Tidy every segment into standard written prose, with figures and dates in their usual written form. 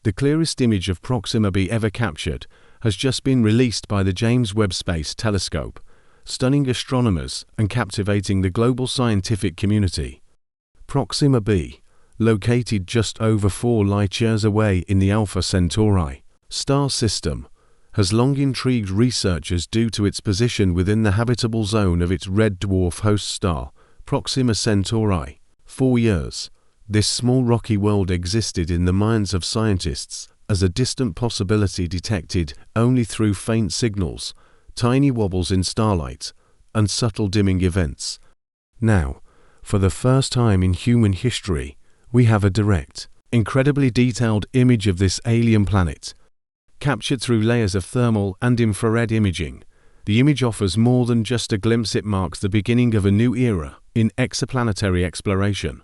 The clearest image of Proxima b ever captured has just been released by the James Webb Space Telescope, stunning astronomers and captivating the global scientific community. Proxima b, located just over 4 light-years away in the Alpha Centauri star system, has long intrigued researchers due to its position within the habitable zone of its red dwarf host star, Proxima Centauri. For years, this small rocky world existed in the minds of scientists as a distant possibility detected only through faint signals, tiny wobbles in starlight, and subtle dimming events. Now, for the first time in human history, we have a direct, incredibly detailed image of this alien planet. Captured through layers of thermal and infrared imaging, the image offers more than just a glimpse. It marks the beginning of a new era in exoplanetary exploration.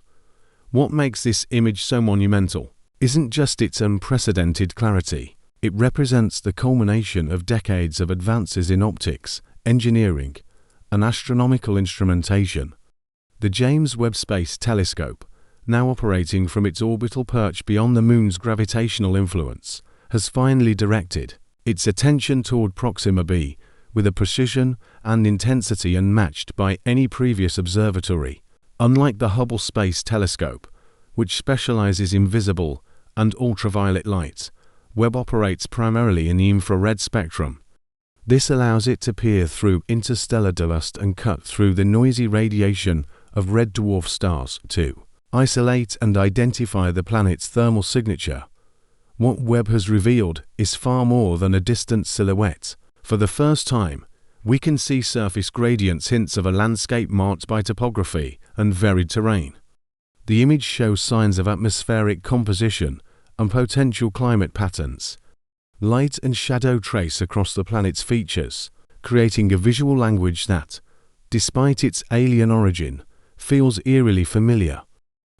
What makes this image so monumental isn't just its unprecedented clarity. It represents the culmination of decades of advances in optics, engineering, and astronomical instrumentation. The James Webb Space Telescope, now operating from its orbital perch beyond the Moon's gravitational influence, has finally directed its attention toward Proxima b with a precision and intensity unmatched by any previous observatory. Unlike the Hubble Space Telescope, which specializes in visible and ultraviolet light, Webb operates primarily in the infrared spectrum. This allows it to peer through interstellar dust and cut through the noisy radiation of red dwarf stars to isolate and identify the planet's thermal signature. What Webb has revealed is far more than a distant silhouette. For the first time, we can see surface gradients, hints of a landscape marked by topography and varied terrain. The image shows signs of atmospheric composition and potential climate patterns. Light and shadow trace across the planet's features, creating a visual language that, despite its alien origin, feels eerily familiar.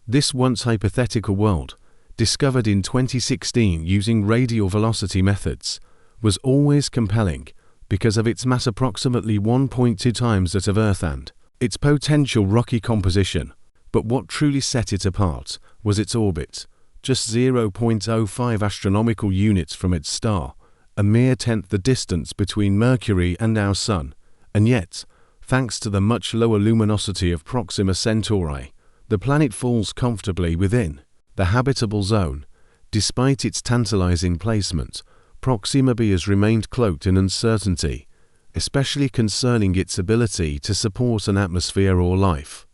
This once hypothetical world, discovered in 2016 using radial velocity methods, was always compelling because of its mass, approximately 1.2 times that of Earth, and its potential rocky composition. But what truly set it apart was its orbit, just 0.05 astronomical units from its star, a mere tenth the distance between Mercury and our Sun. And yet, thanks to the much lower luminosity of Proxima Centauri, the planet falls comfortably within the habitable zone. Despite its tantalizing placement, Proxima b has remained cloaked in uncertainty, especially concerning its ability to support an atmosphere or life.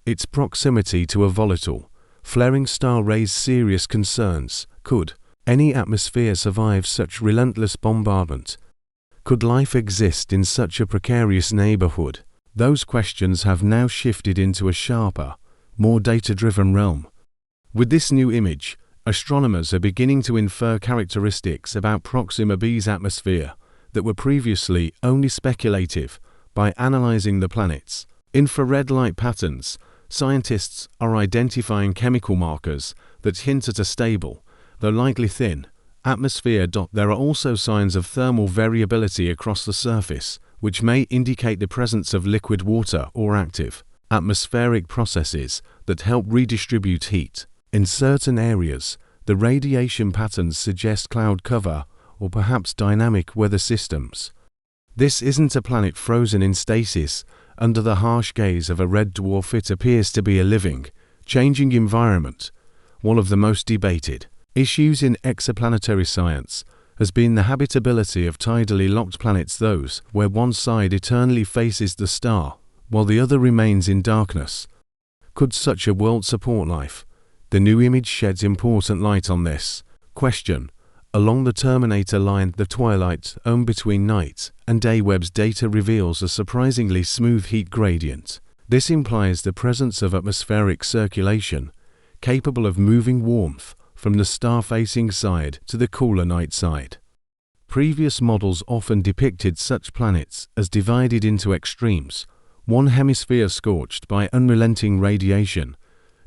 Its proximity to a volatile, flaring star raised serious concerns. Could any atmosphere survive such relentless bombardment? Could life exist in such a precarious neighborhood? Those questions have now shifted into a sharper, more data-driven realm. With this new image, astronomers are beginning to infer characteristics about Proxima b's atmosphere that were previously only speculative. By analyzing the planet's infrared light patterns, scientists are identifying chemical markers that hint at a stable, though likely thin, atmosphere. There are also signs of thermal variability across the surface, which may indicate the presence of liquid water or active atmospheric processes that help redistribute heat. In certain areas, the radiation patterns suggest cloud cover or perhaps dynamic weather systems. This isn't a planet frozen in stasis under the harsh gaze of a red dwarf. It appears to be a living, changing environment. One of the most debated issues in exoplanetary science has been the habitability of tidally locked planets, those where one side eternally faces the star while the other remains in darkness. Could such a world support life? The new image sheds important light on this question. Along the Terminator line, the twilight zone between night and day, Webb's data reveals a surprisingly smooth heat gradient. This implies the presence of atmospheric circulation, capable of moving warmth from the star-facing side to the cooler night side. Previous models often depicted such planets as divided into extremes, one hemisphere scorched by unrelenting radiation,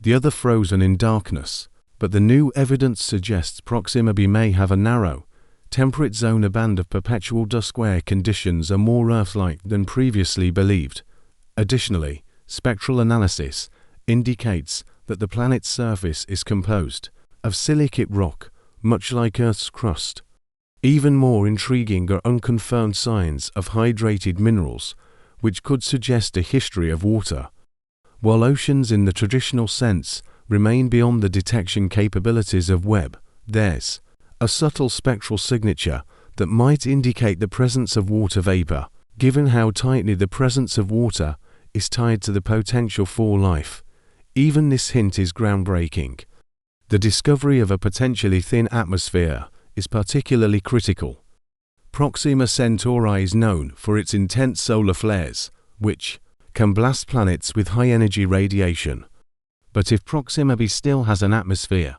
the other frozen in darkness. But the new evidence suggests Proxima b may have a narrow, temperate zone. A band of perpetual dusk where conditions are more Earth-like than previously believed. Additionally, spectral analysis indicates that the planet's surface is composed of silicate rock much like Earth's crust. Even more intriguing are unconfirmed signs of hydrated minerals, which could suggest a history of water. While oceans in the traditional sense remain beyond the detection capabilities of Webb, there's a subtle spectral signature that might indicate the presence of water vapor, given how tightly the presence of water is tied to the potential for life. Even this hint is groundbreaking. The discovery of a potentially thin atmosphere is particularly critical. Proxima Centauri is known for its intense solar flares, which can blast planets with high-energy radiation. But if Proxima b still has an atmosphere,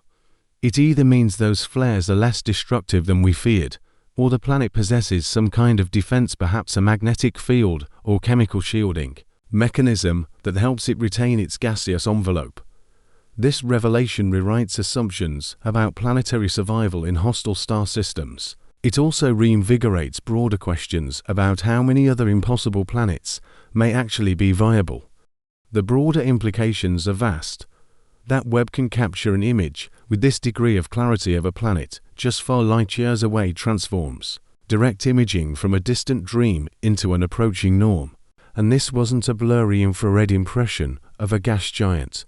it either means those flares are less destructive than we feared, or the planet possesses some kind of defense, perhaps a magnetic field or chemical shielding mechanism that helps it retain its gaseous envelope. This revelation rewrites assumptions about planetary survival in hostile star systems. It also reinvigorates broader questions about how many other impossible planets may actually be viable. The broader implications are vast. That Webb can capture an image with this degree of clarity of a planet just 4 light-years away transforms direct imaging from a distant dream into an approaching norm. And this wasn't a blurry infrared impression of a gas giant.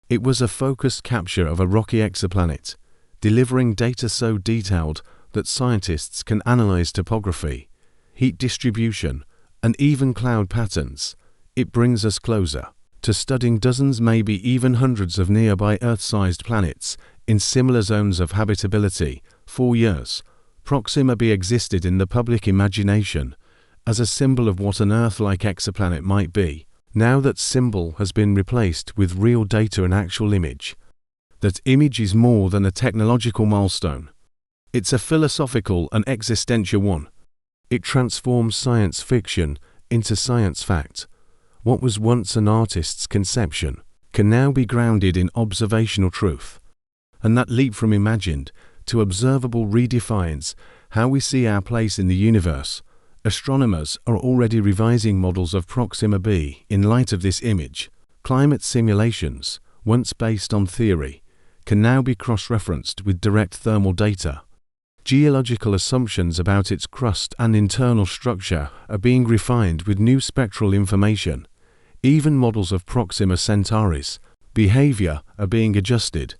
It was a focused capture of a rocky exoplanet, delivering data so detailed that scientists can analyze topography, heat distribution, and even cloud patterns. It brings us closer to studying dozens, maybe even hundreds of nearby Earth-sized planets in similar zones of habitability. For years, Proxima b existed in the public imagination as a symbol of what an Earth-like exoplanet might be. Now that symbol has been replaced with real data and actual image. That image is more than a technological milestone. It's a philosophical and existential one. It transforms science fiction into science fact. What was once an artist's conception can now be grounded in observational truth. And that leap from imagined to observable redefines how we see our place in the universe. Astronomers are already revising models of Proxima b in light of this image. Climate simulations, once based on theory, can now be cross-referenced with direct thermal data. Geological assumptions about its crust and internal structure are being refined with new spectral information. Even models of Proxima Centauri's behavior are being adjusted,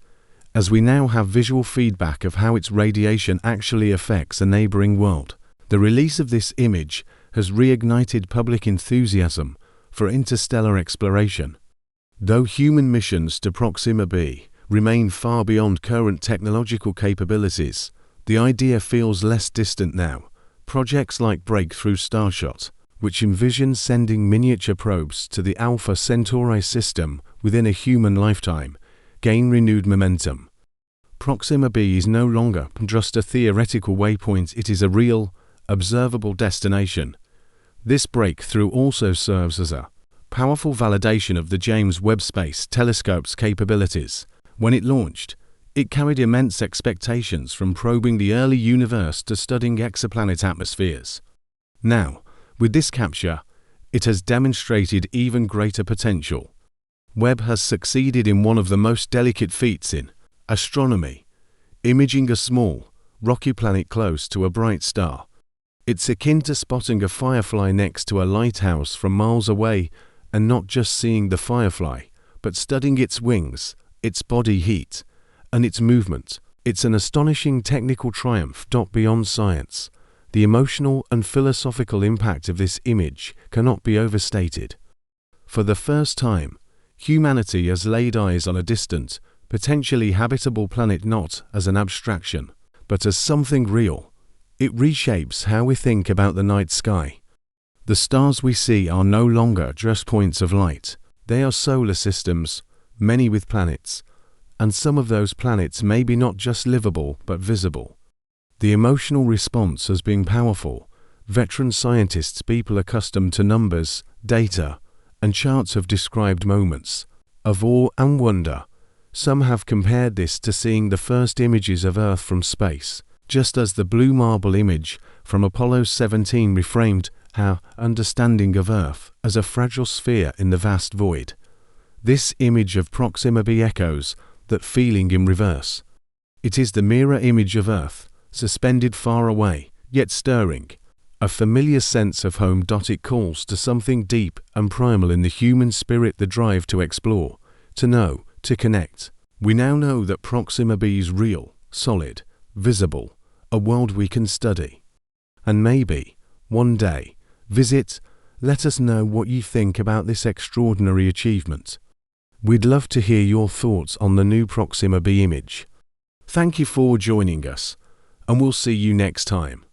as we now have visual feedback of how its radiation actually affects a neighboring world. The release of this image has reignited public enthusiasm for interstellar exploration. Though human missions to Proxima b remain far beyond current technological capabilities, the idea feels less distant now. Projects like Breakthrough Starshot, which envision sending miniature probes to the Alpha Centauri system within a human lifetime, gain renewed momentum. Proxima b is no longer just a theoretical waypoint, it is a real, observable destination. This breakthrough also serves as a powerful validation of the James Webb Space Telescope's capabilities. When it launched, it carried immense expectations from probing the early universe to studying exoplanet atmospheres. Now, with this capture, it has demonstrated even greater potential. Webb has succeeded in one of the most delicate feats in astronomy, imaging a small, rocky planet close to a bright star. It's akin to spotting a firefly next to a lighthouse from miles away and not just seeing the firefly, but studying its wings, its body heat, and its movement. It's an astonishing technical triumph beyond science. The emotional and philosophical impact of this image cannot be overstated. For the first time, humanity has laid eyes on a distant, potentially habitable planet not as an abstraction, but as something real. It reshapes how we think about the night sky. The stars we see are no longer just points of light. They are solar systems, many with planets, and some of those planets may be not just livable but visible. The emotional response has been powerful. Veteran scientists, people accustomed to numbers, data, and charts have described moments of awe and wonder. Some have compared this to seeing the first images of Earth from space, just as the blue marble image from Apollo 17 reframed our understanding of Earth as a fragile sphere in the vast void. This image of Proxima b echoes that feeling in reverse. It is the mirror image of Earth, suspended far away, yet stirring. A familiar sense of home. It calls to something deep and primal in the human spirit, the drive to explore, to know, to connect. We now know that Proxima b is real, solid, visible, a world we can study. And maybe, one day, visit. Let us know what you think about this extraordinary achievement. We'd love to hear your thoughts on the new Proxima b image. Thank you for joining us, and we'll see you next time.